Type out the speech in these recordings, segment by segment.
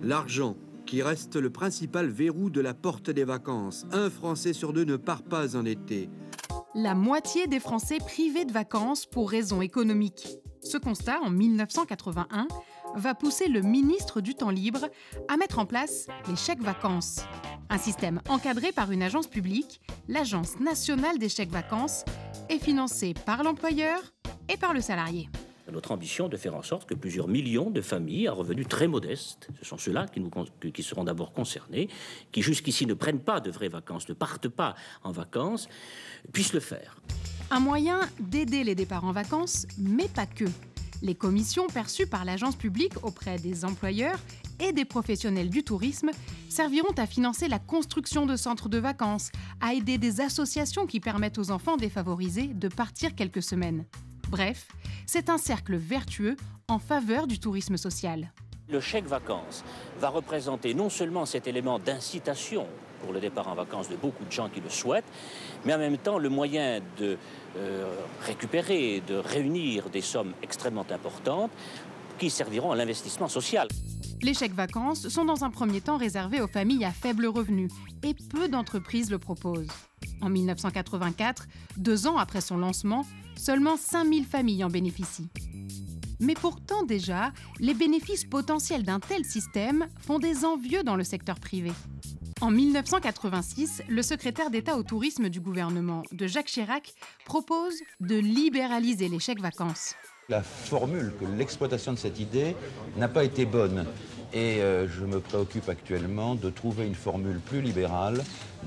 L'argent, qui reste le principal verrou de la porte des vacances. Un Français sur deux ne part pas en été. La moitié des Français privés de vacances pour raisons économiques. Ce constat, en 1981, va pousser le ministre du Temps libre à mettre en place les chèques vacances. Un système encadré par une agence publique, l'Agence nationale des chèques vacances, est financé par l'employeur et par le salarié. Notre ambition de faire en sorte que plusieurs millions de familles à revenus très modestes, ce sont ceux-là qui seront d'abord concernés, qui jusqu'ici ne prennent pas de vraies vacances, ne partent pas en vacances, puissent le faire. Un moyen d'aider les départs en vacances, mais pas que. Les commissions perçues par l'agence publique auprès des employeurs et des professionnels du tourisme serviront à financer la construction de centres de vacances, à aider des associations qui permettent aux enfants défavorisés de partir quelques semaines. Bref, c'est un cercle vertueux en faveur du tourisme social. Le chèque vacances va représenter non seulement cet élément d'incitation pour le départ en vacances de beaucoup de gens qui le souhaitent, mais en même temps le moyen de récupérer, de réunir des sommes extrêmement importantes qui serviront à l'investissement social. Les chèques vacances sont dans un premier temps réservés aux familles à faible revenu et peu d'entreprises le proposent. En 1984, 2 ans après son lancement, seulement 5000 familles en bénéficient. Mais pourtant déjà, les bénéfices potentiels d'un tel système font des envieux dans le secteur privé. En 1986, le secrétaire d'État au tourisme du gouvernement de Jacques Chirac propose de libéraliser les chèques vacances. La formule, que l'exploitation de cette idée n'a pas été bonne. Et je me préoccupe actuellement de trouver une formule plus libérale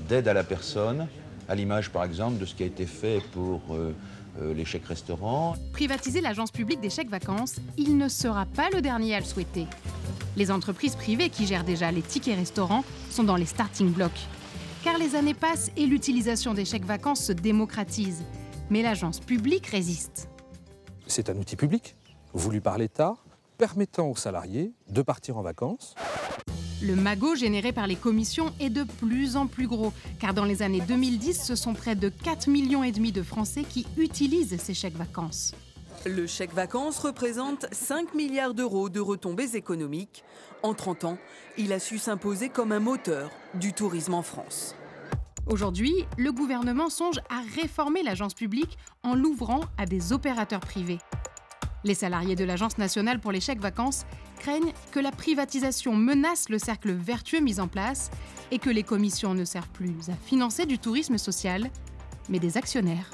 d'aide à la personne, à l'image par exemple de ce qui a été fait pour les chèques restaurants. Privatiser l'agence publique des chèques vacances, il ne sera pas le dernier à le souhaiter. Les entreprises privées qui gèrent déjà les tickets restaurants sont dans les starting blocks. Car les années passent et l'utilisation des chèques vacances se démocratise. Mais l'agence publique résiste. C'est un outil public, voulu par l'État, permettant aux salariés de partir en vacances. Le magot généré par les commissions est de plus en plus gros, car dans les années 2010, ce sont près de 4,5 millions de Français qui utilisent ces chèques vacances. Le chèque vacances représente 5 milliards d'euros de retombées économiques. En 30 ans, il a su s'imposer comme un moteur du tourisme en France. Aujourd'hui, le gouvernement songe à réformer l'agence publique en l'ouvrant à des opérateurs privés. Les salariés de l'Agence nationale pour les chèques vacances craignent que la privatisation menace le cercle vertueux mis en place et que les commissions ne servent plus à financer du tourisme social, mais des actionnaires.